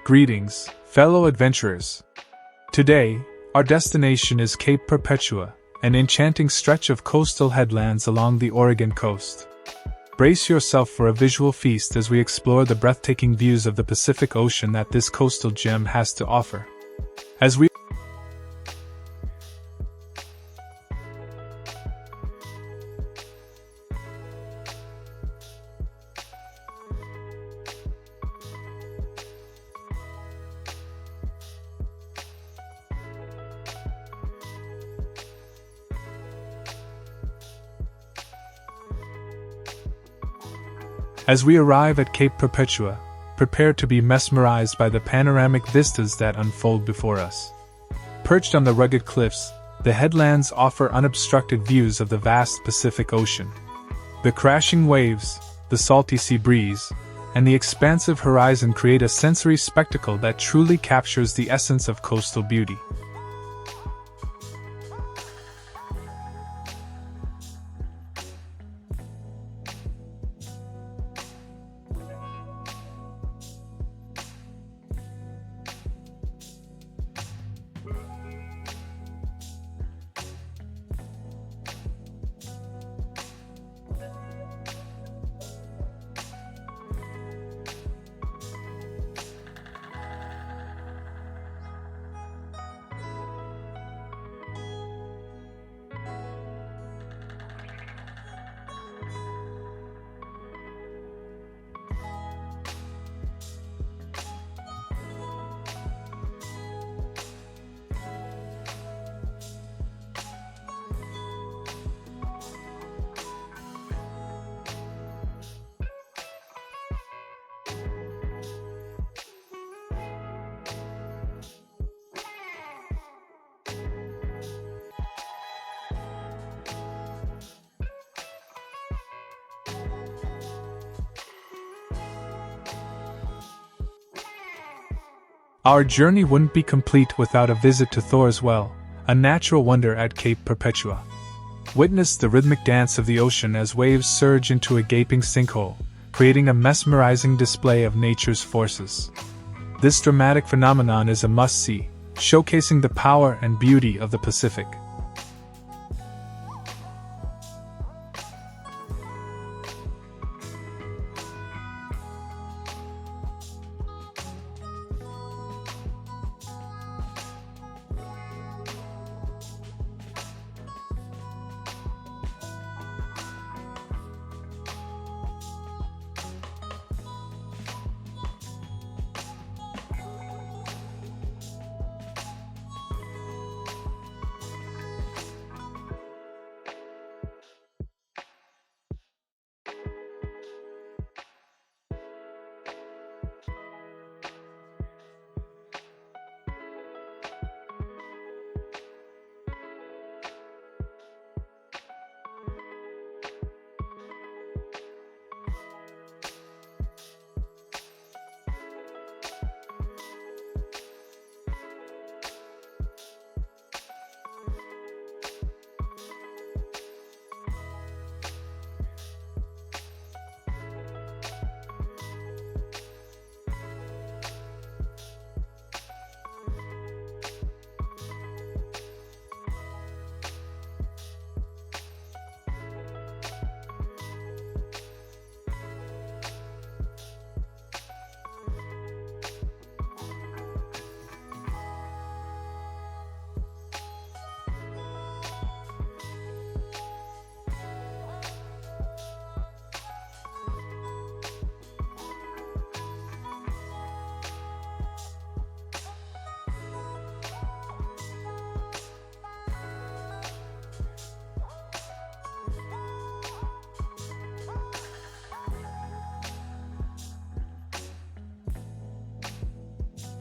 Greetings, fellow adventurers. Today, our destination is Cape Perpetua, an enchanting stretch of coastal headlands along the Oregon coast. Brace yourself for a visual feast as we explore the breathtaking views of the Pacific Ocean that this coastal gem has to offer. As we arrive at Cape Perpetua, prepare to be mesmerized by the panoramic vistas that unfold before us. Perched on the rugged cliffs, the headlands offer unobstructed views of the vast Pacific Ocean. The crashing waves, the salty sea breeze, and the expansive horizon create a sensory spectacle that truly captures the essence of coastal beauty. Our journey wouldn't be complete without a visit to Thor's Well, a natural wonder at Cape Perpetua. Witness the rhythmic dance of the ocean as waves surge into a gaping sinkhole, creating a mesmerizing display of nature's forces. This dramatic phenomenon is a must-see, showcasing the power and beauty of the Pacific.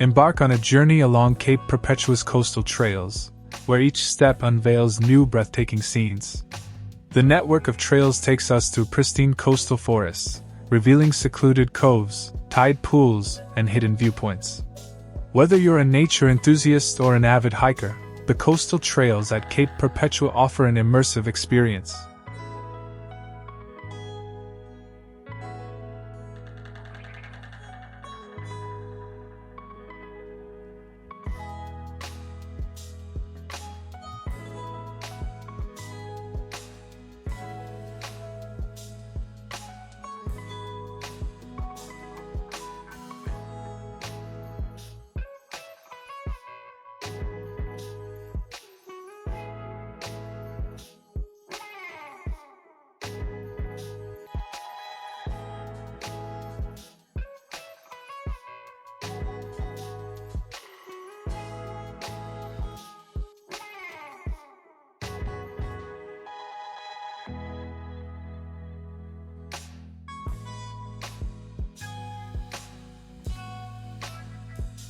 Embark on a journey along Cape Perpetua's coastal trails, where each step unveils new breathtaking scenes. The network of trails takes us through pristine coastal forests, revealing secluded coves, tide pools, and hidden viewpoints. Whether you're a nature enthusiast or an avid hiker, the coastal trails at Cape Perpetua offer an immersive experience.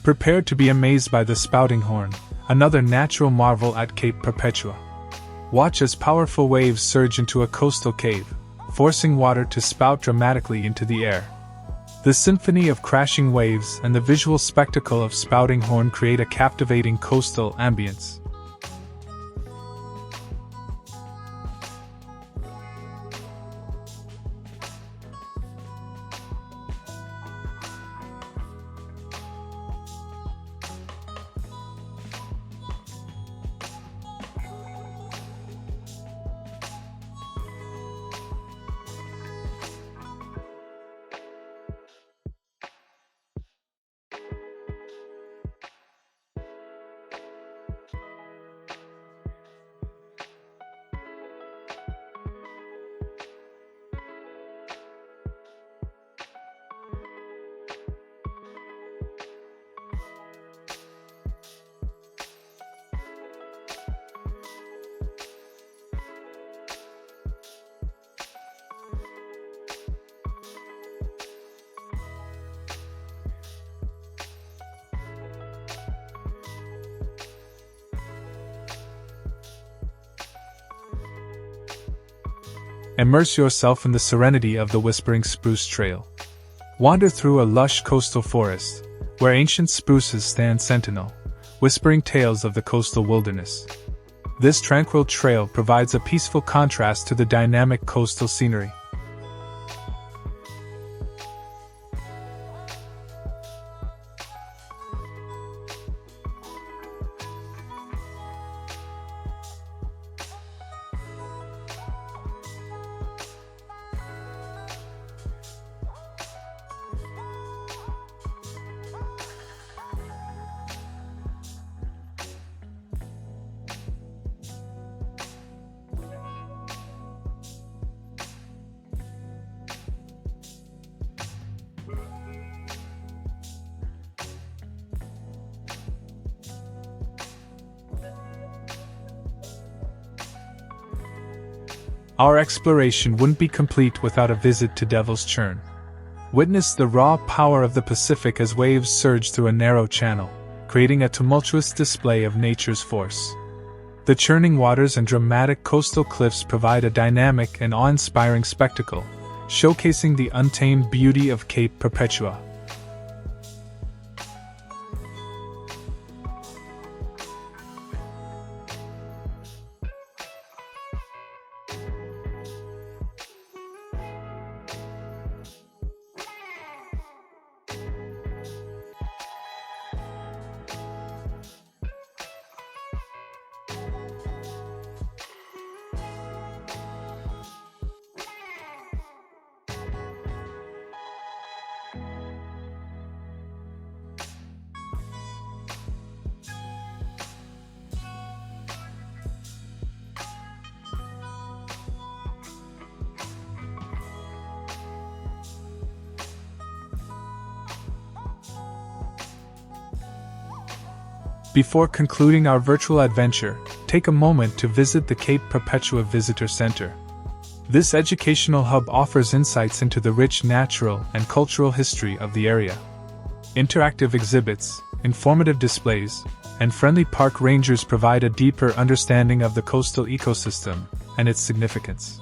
Prepare to be amazed by the spouting horn, another natural marvel at Cape Perpetua. Watch as powerful waves surge into a coastal cave, forcing water to spout dramatically into the air. The symphony of crashing waves and the visual spectacle of spouting horn create a captivating coastal ambience. Immerse yourself in the serenity of the Whispering Spruce Trail. Wander through a lush coastal forest, where ancient spruces stand sentinel, whispering tales of the coastal wilderness. This tranquil trail provides a peaceful contrast to the dynamic coastal scenery. Our exploration wouldn't be complete without a visit to Devil's Churn. Witness the raw power of the Pacific as waves surge through a narrow channel, creating a tumultuous display of nature's force. The churning waters and dramatic coastal cliffs provide a dynamic and awe-inspiring spectacle, showcasing the untamed beauty of Cape Perpetua. Before concluding our virtual adventure, take a moment to visit the Cape Perpetua Visitor Center. This educational hub offers insights into the rich natural and cultural history of the area. Interactive exhibits, informative displays, and friendly park rangers provide a deeper understanding of the coastal ecosystem and its significance.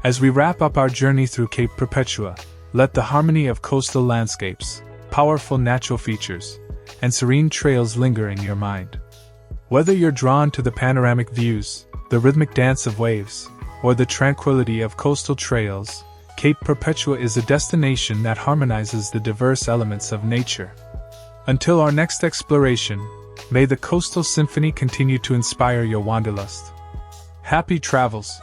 As we wrap up our journey through Cape Perpetua, let the harmony of coastal landscapes, powerful natural features, and serene trails linger in your mind. Whether you're drawn to the panoramic views, the rhythmic dance of waves, or the tranquility of coastal trails, Cape Perpetua is a destination that harmonizes the diverse elements of nature. Until our next exploration, may the coastal symphony continue to inspire your wanderlust. Happy travels!